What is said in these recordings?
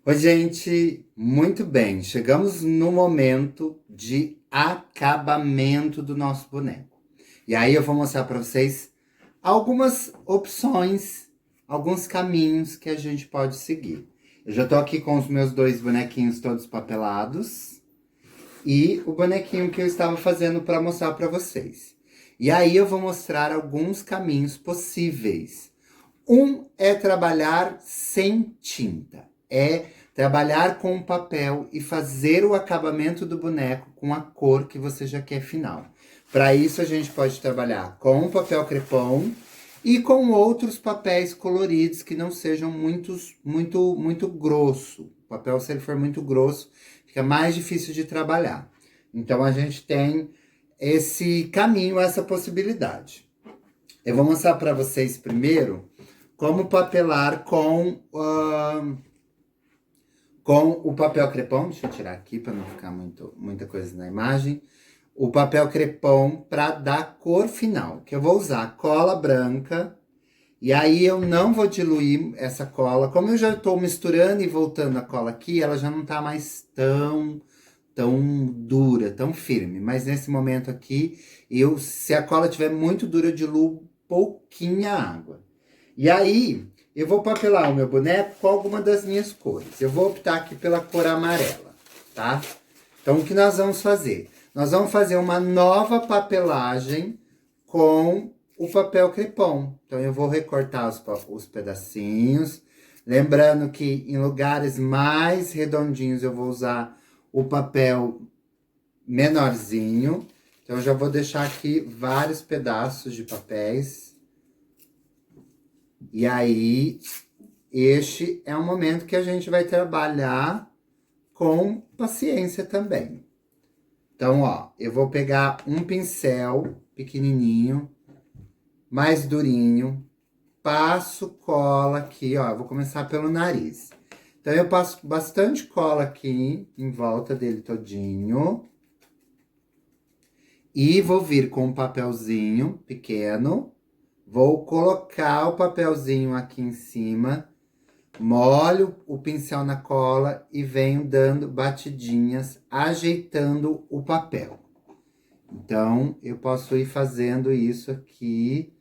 Oi, gente, muito bem. Chegamos no momento de acabamento do nosso boneco. E aí eu vou mostrar para vocês algumas opções, alguns caminhos que a gente pode seguir. Eu já tô aqui com os meus dois bonequinhos todos papelados e o bonequinho que eu estava fazendo para mostrar para vocês. E aí eu vou mostrar alguns caminhos possíveis. Um é trabalhar sem tinta. É trabalhar com o papel e fazer o acabamento do boneco com a cor que você já quer final. Para isso a gente pode trabalhar com o papel crepom e com outros papéis coloridos que não sejam muito grosso. O papel, se ele for muito grosso, fica mais difícil de trabalhar. Então a gente tem esse caminho, essa possibilidade. Eu vou mostrar para vocês primeiro como papelar com o papel crepom. Deixa eu tirar aqui para não ficar muita coisa na imagem. O papel crepom para dar cor final, que eu vou usar cola branca. E aí eu não vou diluir essa cola. Como eu já estou misturando e voltando a cola aqui, ela já não está mais tão dura, tão firme. Mas nesse momento aqui, se a cola estiver muito dura, eu diluo pouquinha água. E aí, eu vou papelar o meu boneco com alguma das minhas cores. Eu vou optar aqui pela cor amarela, tá? Então, o que nós vamos fazer? Nós vamos fazer uma nova papelagem com o papel crepom. Então, eu vou recortar os pedacinhos. Lembrando que em lugares mais redondinhos eu vou usar o papel menorzinho. Então, eu já vou deixar aqui vários pedaços de papéis. E aí, este é um momento que a gente vai trabalhar com paciência também. Então, ó, eu vou pegar um pincel pequenininho, mais durinho, passo cola aqui, ó, eu vou começar pelo nariz. Então, eu passo bastante cola aqui em volta dele todinho. E vou vir com um papelzinho pequeno. Vou colocar o papelzinho aqui em cima, molho o pincel na cola e venho dando batidinhas, ajeitando o papel. Então, eu posso ir fazendo isso aqui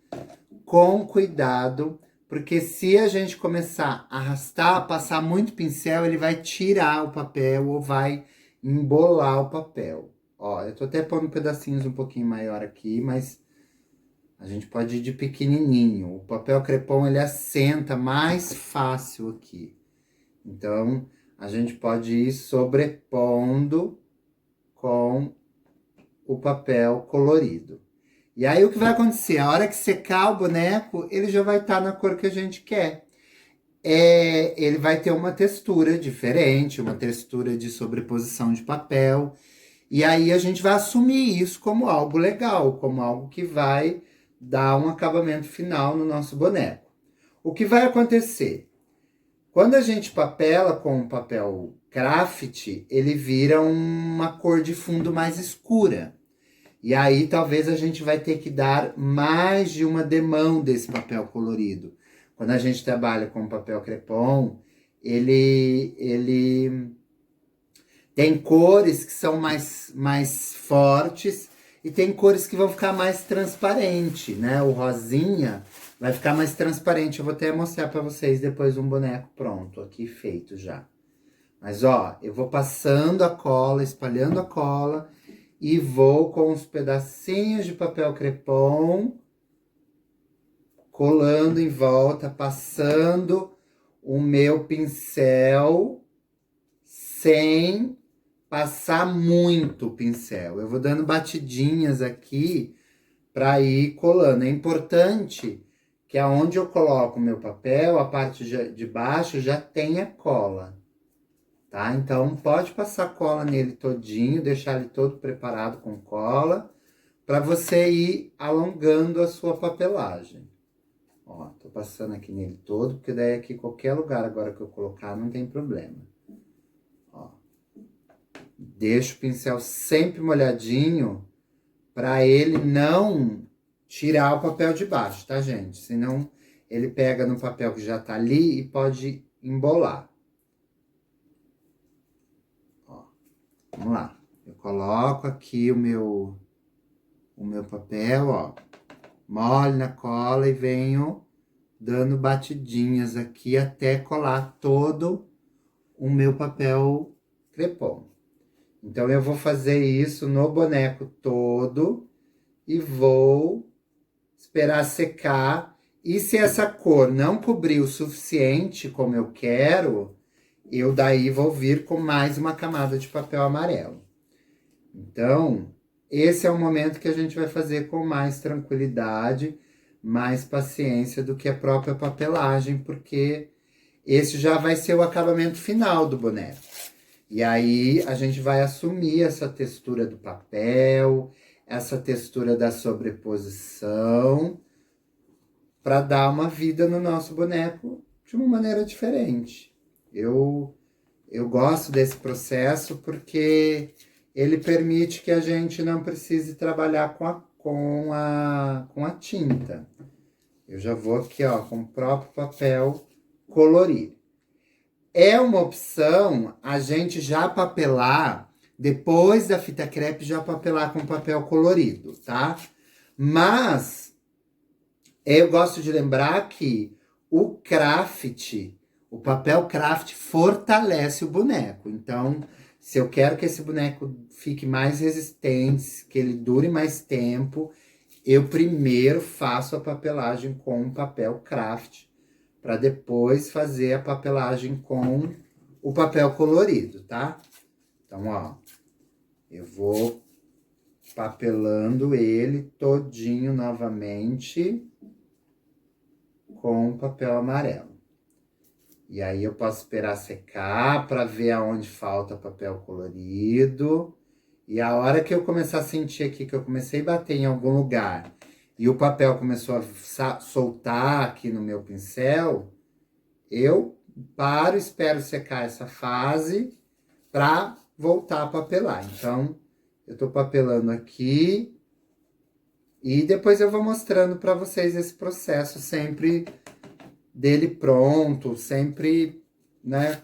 com cuidado, porque se a gente começar a arrastar, passar muito pincel, ele vai tirar o papel ou vai embolar o papel. Ó, eu tô até pondo pedacinhos um pouquinho maior aqui, mas a gente pode ir de pequenininho. O papel crepom, ele assenta mais fácil aqui. Então, a gente pode ir sobrepondo com o papel colorido. E aí, o que vai acontecer? A hora que secar o boneco, ele já vai estar na cor que a gente quer. Ele vai ter uma textura diferente, uma textura de sobreposição de papel. E aí, a gente vai assumir isso como algo legal, como algo que vai dar um acabamento final no nosso boneco. O que vai acontecer? Quando a gente papela com um papel craft, ele vira uma cor de fundo mais escura. E aí talvez a gente vai ter que dar mais de uma demão desse papel colorido. Quando a gente trabalha com papel crepom, ele tem cores que são mais fortes e tem cores que vão ficar mais transparente, né? O rosinha vai ficar mais transparente. Eu vou até mostrar para vocês depois um boneco pronto, aqui feito já. Mas ó, eu vou passando a cola, espalhando a cola e vou com os pedacinhos de papel crepom colando em volta, passando o meu pincel sem passar muito o pincel. Eu vou dando batidinhas aqui para ir colando. É importante que aonde eu coloco o meu papel, a parte de baixo já tenha cola, tá? Então pode passar cola nele todinho, deixar ele todo preparado com cola, para você ir alongando a sua papelagem. Ó, tô passando aqui nele todo, porque daí aqui qualquer lugar agora que eu colocar não tem problema. Ó. Deixa o pincel sempre molhadinho para ele não tirar o papel de baixo, tá, gente? Senão ele pega no papel que já tá ali e pode embolar. Vamos lá. Eu coloco aqui o meu papel, ó. Molho na cola e venho dando batidinhas aqui até colar todo o meu papel crepom. Então, eu vou fazer isso no boneco todo e vou esperar secar. E se essa cor não cobrir o suficiente como eu quero, eu daí vou vir com mais uma camada de papel amarelo. Então, esse é o momento que a gente vai fazer com mais tranquilidade, mais paciência do que a própria papelagem, porque esse já vai ser o acabamento final do boneco. E aí a gente vai assumir essa textura do papel, essa textura da sobreposição, para dar uma vida no nosso boneco de uma maneira diferente. Eu gosto desse processo porque ele permite que a gente não precise trabalhar com a tinta. Eu já vou aqui, ó, com o próprio papel colorir. É uma opção a gente já papelar, depois da fita crepe, já papelar com papel colorido, tá? Mas eu gosto de lembrar que o craft, o papel craft fortalece o boneco. Então, se eu quero que esse boneco fique mais resistente, que ele dure mais tempo, eu primeiro faço a papelagem com papel craft, para depois fazer a papelagem com o papel colorido, tá? Então, ó, eu vou papelando ele todinho novamente com papel amarelo. E aí eu posso esperar secar para ver aonde falta papel colorido. E a hora que eu começar a sentir aqui que eu comecei a bater em algum lugar e o papel começou a soltar aqui no meu pincel, eu paro, espero secar essa fase para voltar a papelar. Então, eu tô papelando aqui e depois eu vou mostrando para vocês esse processo sempre dele pronto, sempre, né,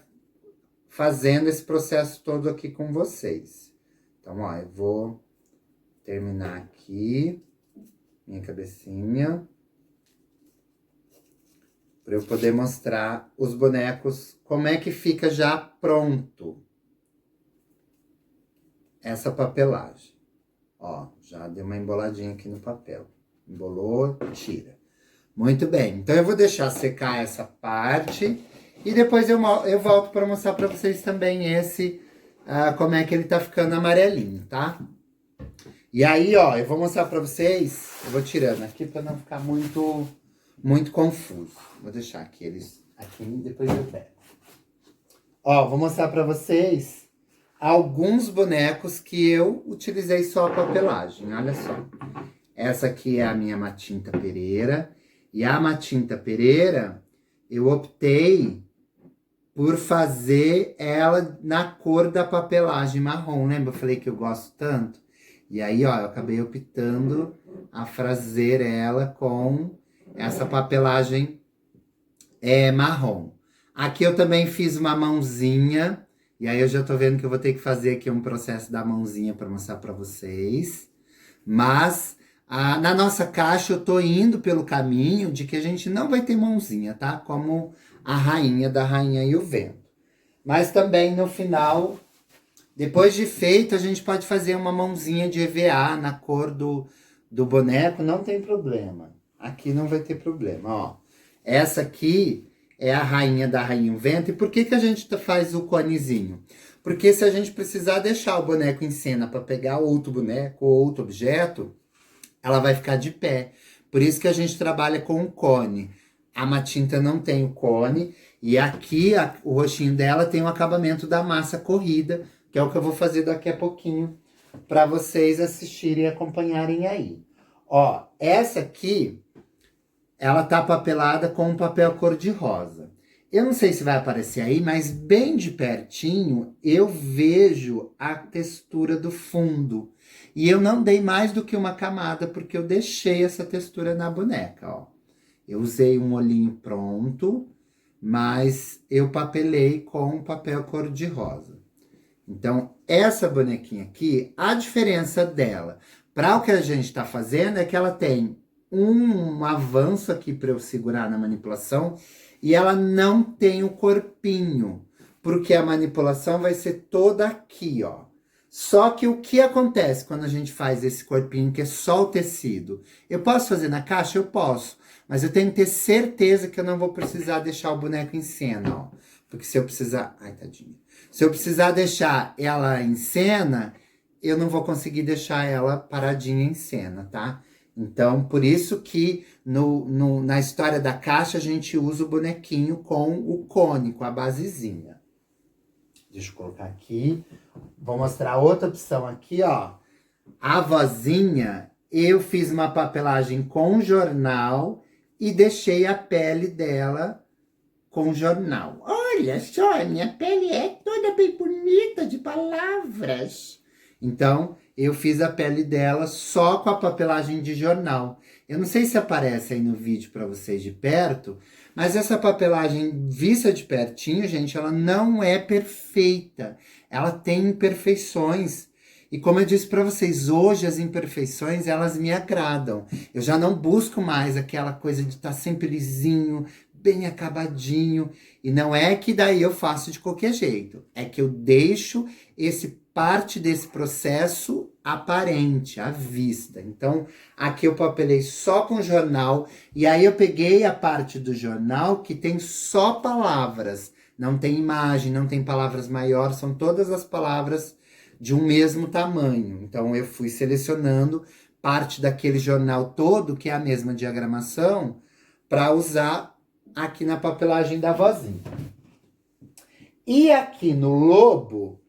fazendo esse processo todo aqui com vocês. Então, ó, eu vou terminar aqui minha cabecinha para eu poder mostrar os bonecos, como é que fica já pronto essa papelagem. Ó, já deu uma emboladinha aqui no papel. Embolou, tira. Muito bem, então eu vou deixar secar essa parte e depois eu volto para mostrar para vocês também esse, como é que ele tá ficando amarelinho, tá? E aí, ó, eu vou mostrar para vocês, eu vou tirando aqui para não ficar muito confuso. Vou deixar aqui eles aqui, depois eu pego. Ó, vou mostrar para vocês alguns bonecos que eu utilizei só a papelagem, olha só. Essa aqui é a minha Matinta Pereira. E a Matinta Pereira, eu optei por fazer ela na cor da papelagem marrom. Lembra? Eu falei que eu gosto tanto? E aí, ó, eu acabei optando a fazer ela com essa papelagem marrom. Aqui eu também fiz uma mãozinha. E aí eu já tô vendo que eu vou ter que fazer aqui um processo da mãozinha para mostrar para vocês. Mas na nossa caixa eu tô indo pelo caminho de que a gente não vai ter mãozinha, tá? Como a rainha da Rainha e o Vento. Mas também no final, depois de feito, a gente pode fazer uma mãozinha de EVA na cor do boneco, não tem problema. Aqui não vai ter problema, ó. Essa aqui é a rainha da Rainha e o Vento. E por que a gente faz o conezinho? Porque se a gente precisar deixar o boneco em cena para pegar outro boneco ou outro objeto, ela vai ficar de pé. Por isso que a gente trabalha com o cone. A Matinta não tem o cone. E aqui, o rostinho dela tem o acabamento da massa corrida, que é o que eu vou fazer daqui a pouquinho, para vocês assistirem e acompanharem aí. Ó, essa aqui, ela tá papelada com um papel cor-de-rosa. Eu não sei se vai aparecer aí, mas bem de pertinho eu vejo a textura do fundo. E eu não dei mais do que uma camada, porque eu deixei essa textura na boneca, ó. Eu usei um olhinho pronto, mas eu papelei com papel cor-de-rosa. Então, essa bonequinha aqui, a diferença dela para o que a gente está fazendo é que ela tem um avanço aqui para eu segurar na manipulação e ela não tem o corpinho, porque a manipulação vai ser toda aqui, ó. Só que o que acontece quando a gente faz esse corpinho, que é só o tecido? Eu posso fazer na caixa? Eu posso. Mas eu tenho que ter certeza que eu não vou precisar deixar o boneco em cena, ó. Porque se eu precisar... Ai, tadinha. Se eu precisar deixar ela em cena, eu não vou conseguir deixar ela paradinha em cena, tá? Então, por isso que na história da caixa, a gente usa o bonequinho com o cone, com a basezinha. Deixa eu colocar aqui. Vou mostrar outra opção aqui, ó. A vozinha, eu fiz uma papelagem com jornal e deixei a pele dela com jornal. Olha só, minha pele é toda bem bonita de palavras. Então, eu fiz a pele dela só com a papelagem de jornal. Eu não sei se aparece aí no vídeo para vocês de perto, mas essa papelagem vista de pertinho, gente, ela não é perfeita. Ela tem imperfeições. E como eu disse para vocês, hoje as imperfeições, elas me agradam. Eu já não busco mais aquela coisa de estar sempre lisinho, bem acabadinho. E não é que daí eu faço de qualquer jeito. É que eu deixo parte desse processo aparente, à vista. Então, aqui eu papelei só com jornal. E aí eu peguei a parte do jornal que tem só palavras. Não tem imagem, não tem palavras maiores. São todas as palavras de um mesmo tamanho. Então, eu fui selecionando parte daquele jornal todo, que é a mesma diagramação, para usar aqui na papelagem da vozinha. E aqui no lobo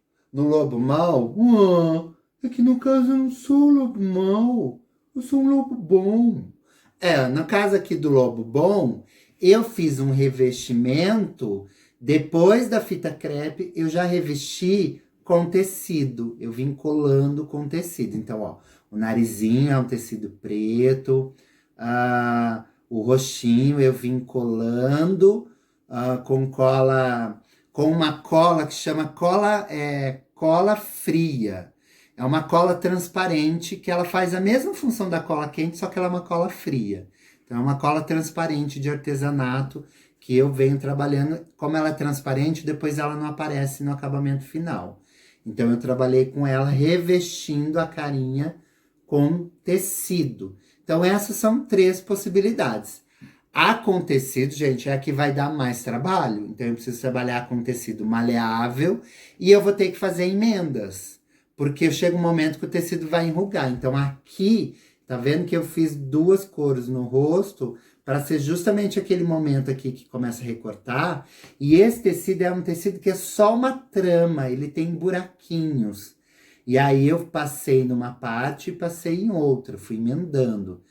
mau, é que no caso eu não sou um lobo mau, eu sou um lobo bom. No caso aqui do lobo bom, eu fiz um revestimento, depois da fita crepe, eu já revesti com tecido, eu vim colando com tecido. Então, ó, o narizinho é um tecido preto, o roxinho eu vim colando com cola, com uma cola que chama cola fria. É uma cola transparente que ela faz a mesma função da cola quente, só que ela é uma cola fria. Então é uma cola transparente de artesanato que eu venho trabalhando. Como ela é transparente, depois ela não aparece no acabamento final. Então eu trabalhei com ela revestindo a carinha com tecido. Então essas são 3 possibilidades. A com tecido, gente, é a que vai dar mais trabalho. Então eu preciso trabalhar com tecido maleável e eu vou ter que fazer emendas. Porque chega um momento que o tecido vai enrugar. Então aqui, tá vendo que eu fiz 2 cores no rosto para ser justamente aquele momento aqui que começa a recortar. E esse tecido é um tecido que é só uma trama, ele tem buraquinhos. E aí eu passei numa parte e passei em outra, fui emendando.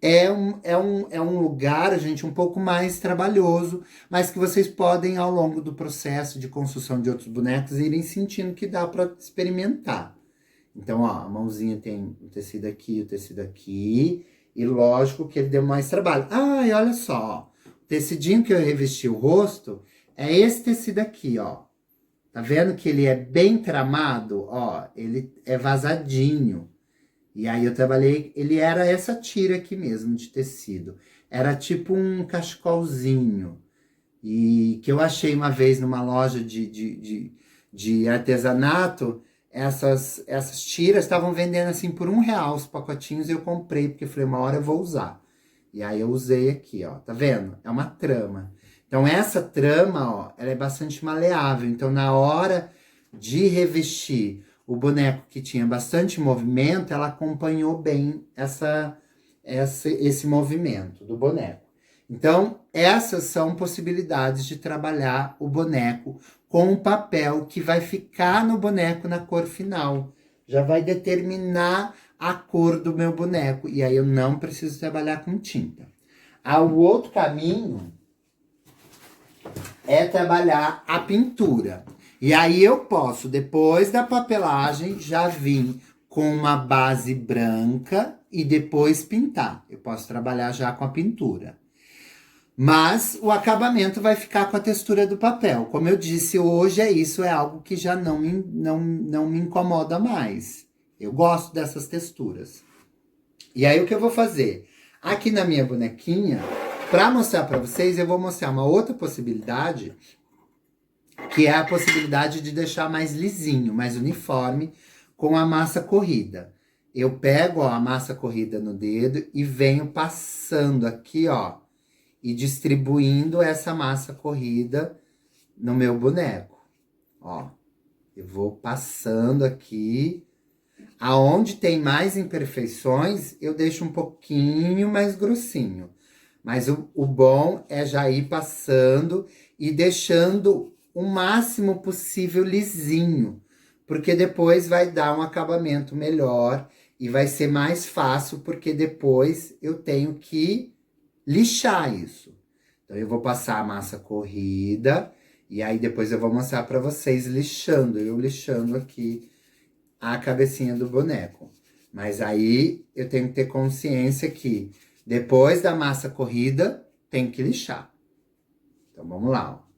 É um lugar, gente, um pouco mais trabalhoso, mas que vocês podem, ao longo do processo de construção de outros bonecos, irem sentindo que dá para experimentar. Então, ó, a mãozinha tem o tecido aqui, e lógico que ele deu mais trabalho. Ah, e olha só, ó, o tecidinho que eu revesti o rosto é esse tecido aqui, ó. Tá vendo que ele é bem tramado? Ó, ele é vazadinho. E aí eu trabalhei, ele era essa tira aqui mesmo de tecido. Era tipo um cachecolzinho. E que eu achei uma vez numa loja de artesanato, essas tiras estavam vendendo assim por R$1 os pacotinhos e eu comprei, porque falei, uma hora eu vou usar. E aí eu usei aqui, ó, tá vendo? É uma trama. Então essa trama, ó, ela é bastante maleável. Então na hora de revestir o boneco que tinha bastante movimento, ela acompanhou bem esse movimento do boneco. Então, essas são possibilidades de trabalhar o boneco com o papel que vai ficar no boneco na cor final. Já vai determinar a cor do meu boneco. E aí eu não preciso trabalhar com tinta. O outro caminho é trabalhar a pintura. E aí eu posso, depois da papelagem, já vir com uma base branca e depois pintar. Eu posso trabalhar já com a pintura. Mas o acabamento vai ficar com a textura do papel. Como eu disse, hoje isso é algo que já não me incomoda mais. Eu gosto dessas texturas. E aí o que eu vou fazer? Aqui na minha bonequinha, para mostrar para vocês, eu vou mostrar uma outra possibilidade, que é a possibilidade de deixar mais lisinho, mais uniforme, com a massa corrida. Eu pego, ó, a massa corrida no dedo e venho passando aqui, ó, e distribuindo essa massa corrida no meu boneco. Ó, eu vou passando aqui. Aonde tem mais imperfeições, eu deixo um pouquinho mais grossinho. Mas o bom é já ir passando e deixando o máximo possível lisinho, porque depois vai dar um acabamento melhor e vai ser mais fácil, porque depois eu tenho que lixar isso. Então eu vou passar a massa corrida e aí depois eu vou mostrar para vocês lixando, eu lixando aqui a cabecinha do boneco. Mas aí eu tenho que ter consciência que depois da massa corrida tem que lixar. Então vamos lá, ó.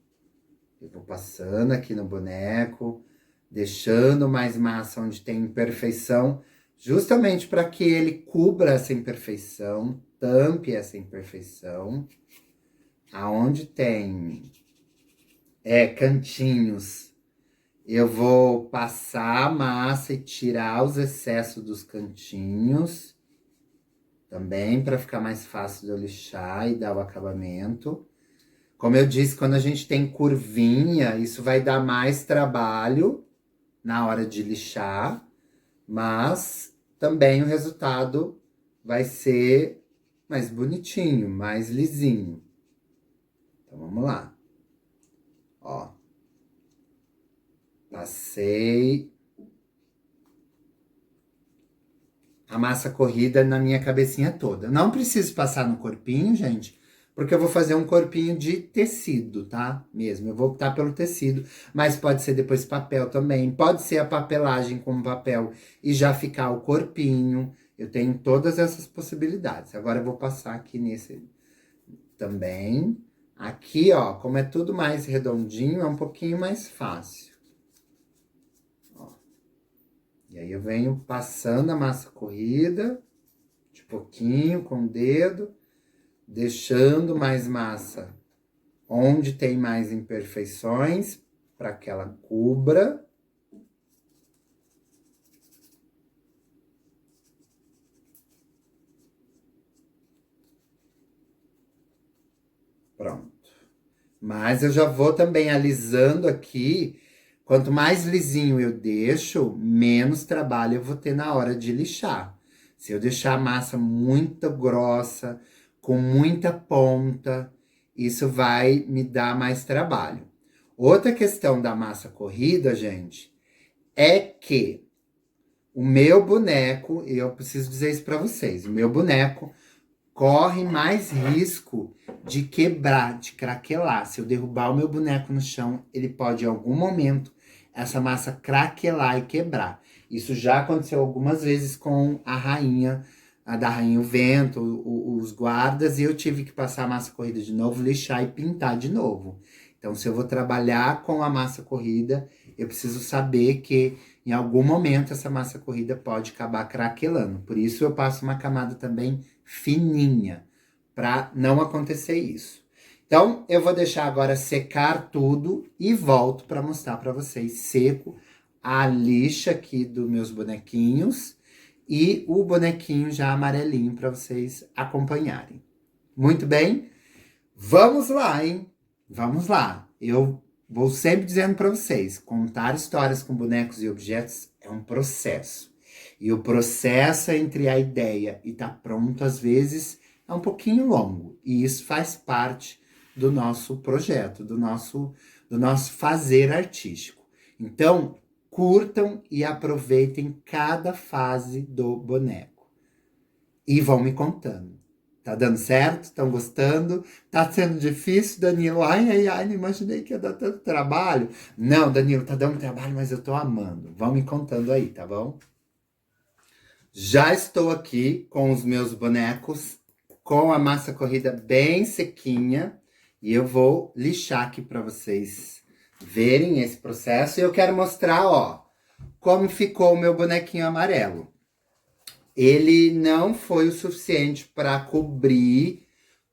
Eu vou passando aqui no boneco, deixando mais massa onde tem imperfeição, justamente para que ele cubra essa imperfeição, tampe essa imperfeição. Aonde tem cantinhos, eu vou passar a massa e tirar os excessos dos cantinhos, também para ficar mais fácil de eu lixar e dar o acabamento. Como eu disse, quando a gente tem curvinha, isso vai dar mais trabalho na hora de lixar, mas também o resultado vai ser mais bonitinho, mais lisinho. Então vamos lá. Ó. Passei a massa corrida na minha cabecinha toda. Não preciso passar no corpinho, gente, porque eu vou fazer um corpinho de tecido, tá? Mesmo, eu vou optar pelo tecido, mas pode ser depois papel também. Pode ser a papelagem com papel e já ficar o corpinho. Eu tenho todas essas possibilidades. Agora eu vou passar aqui nesse também. Aqui, ó, como é tudo mais redondinho, é um pouquinho mais fácil. E aí eu venho passando a massa corrida, de pouquinho, com o dedo, deixando mais massa onde tem mais imperfeições, para que ela cubra. Pronto. Mas eu já vou também alisando aqui. Quanto mais lisinho eu deixo, menos trabalho eu vou ter na hora de lixar. Se eu deixar a massa muito grossa, com muita ponta, isso vai me dar mais trabalho. Outra questão da massa corrida, gente, é que o meu boneco, e eu preciso dizer isso para vocês, o meu boneco corre mais risco de quebrar, de craquelar. Se eu derrubar o meu boneco no chão, ele pode, em algum momento, essa massa craquelar e quebrar. Isso já aconteceu algumas vezes com a rainha, a da Rainha o Vento, os guardas, e eu tive que passar a massa corrida de novo, lixar e pintar de novo. Então, se eu vou trabalhar com a massa corrida, eu preciso saber que em algum momento essa massa corrida pode acabar craquelando. Por isso eu passo uma camada também fininha, para não acontecer isso. Então, eu vou deixar agora secar tudo e volto para mostrar para vocês seco a lixa aqui dos meus bonequinhos e o bonequinho já amarelinho para vocês acompanharem. Muito bem? Vamos lá, hein? Vamos lá. Eu vou sempre dizendo para vocês, contar histórias com bonecos e objetos é um processo. E o processo entre a ideia e tá pronto, às vezes, é um pouquinho longo. E isso faz parte do nosso projeto, do nosso fazer artístico. Então, curtam e aproveitem cada fase do boneco. E vão me contando. Tá dando certo? Estão gostando? Tá sendo difícil, Danilo? Ai, não imaginei que ia dar tanto trabalho. Não, Danilo, tá dando trabalho, mas eu tô amando. Vão me contando aí, tá bom? Já estou aqui com os meus bonecos com a massa corrida bem sequinha. E eu vou lixar aqui para vocês verem esse processo. E eu quero mostrar, ó, como ficou o meu bonequinho amarelo. Ele não foi o suficiente para cobrir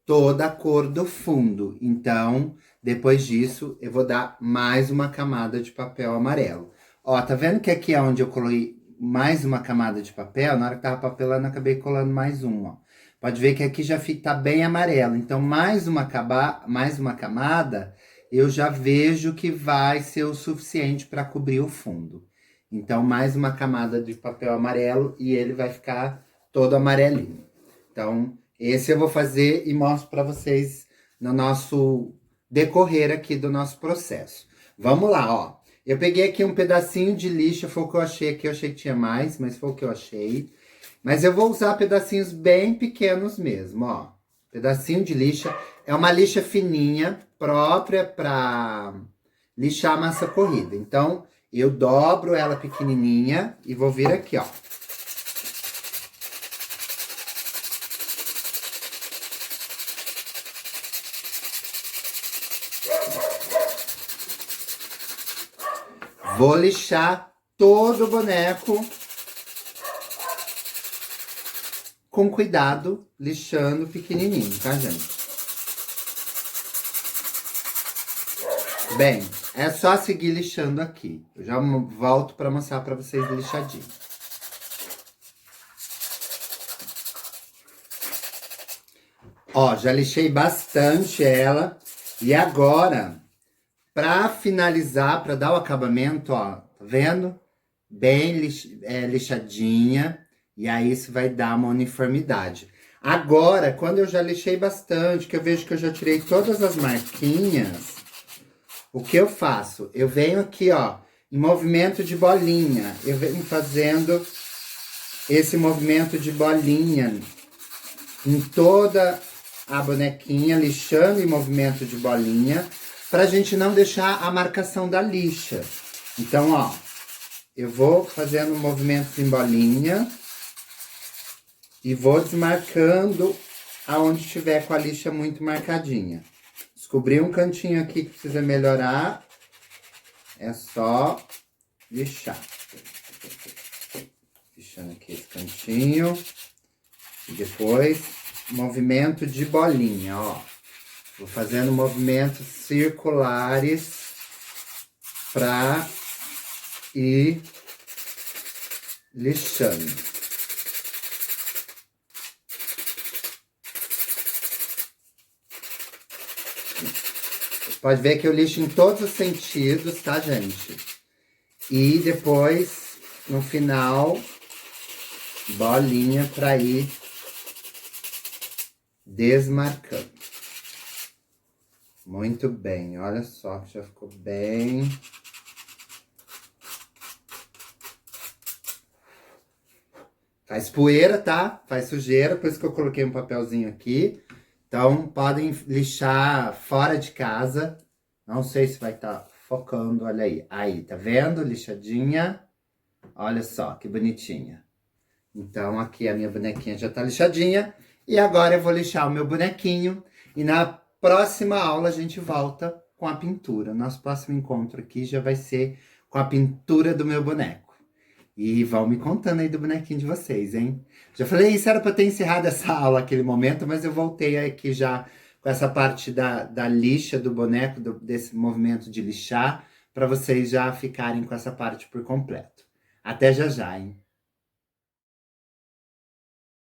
toda a cor do fundo. Então, depois disso, eu vou dar mais uma camada de papel amarelo. Ó, tá vendo que aqui é onde eu coloquei mais uma camada de papel? Na hora que tava papelando, eu acabei colando mais um, ó. Pode ver que aqui já fica, tá bem amarelo. Então, mais uma camada, eu já vejo que vai ser o suficiente para cobrir o fundo. Então, mais uma camada de papel amarelo e ele vai ficar todo amarelinho. Então, esse eu vou fazer e mostro para vocês no nosso decorrer aqui do nosso processo. Vamos lá, ó. Eu peguei aqui um pedacinho de lixa, foi o que eu achei aqui. Eu achei que tinha mais, mas foi o que eu achei. Mas eu vou usar pedacinhos bem pequenos mesmo, ó. Pedacinho de lixa. É uma lixa fininha, própria para lixar a massa corrida. Então, eu dobro ela pequenininha e vou vir aqui, ó. Vou lixar todo o boneco com cuidado, lixando pequenininho, tá, gente? Bem, é só seguir lixando aqui. Eu já volto para mostrar para vocês lixadinho. Ó, já lixei bastante ela. E agora, para finalizar, para dar o acabamento, ó, tá vendo? Bem lixadinha. E aí isso vai dar uma uniformidade. Agora, quando eu já lixei bastante, que eu vejo que eu já tirei todas as marquinhas, o que eu faço? Eu venho aqui, ó, em movimento de bolinha. Eu venho fazendo esse movimento de bolinha em toda a bonequinha, lixando em movimento de bolinha, pra gente não deixar a marcação da lixa. Então, ó, eu vou fazendo movimentos em bolinha e vou desmarcando aonde estiver com a lixa muito marcadinha. Descobri um cantinho aqui que precisa melhorar, é só lixar. Lixando aqui esse cantinho. E depois, movimento de bolinha, ó. Vou fazendo movimentos circulares pra ir lixando. Pode ver que eu lixo em todos os sentidos, tá, gente? E depois, no final, bolinha pra ir desmarcando. Muito bem, olha só que já ficou bem. Faz poeira, tá? Faz sujeira, por isso que eu coloquei um papelzinho aqui. Então, podem lixar fora de casa. Não sei se vai estar focando, olha aí. Aí, tá vendo? Lixadinha. Olha só, que bonitinha. Então, aqui a minha bonequinha já tá lixadinha. E agora eu vou lixar o meu bonequinho. E na próxima aula a gente volta com a pintura. Nosso próximo encontro aqui já vai ser com a pintura do meu boneco. E vão me contando aí do bonequinho de vocês, hein? Já falei, isso era para ter encerrado essa aula naquele momento, mas eu voltei aqui já com essa parte da lixa do boneco, desse movimento de lixar, para vocês já ficarem com essa parte por completo. Até já já, hein?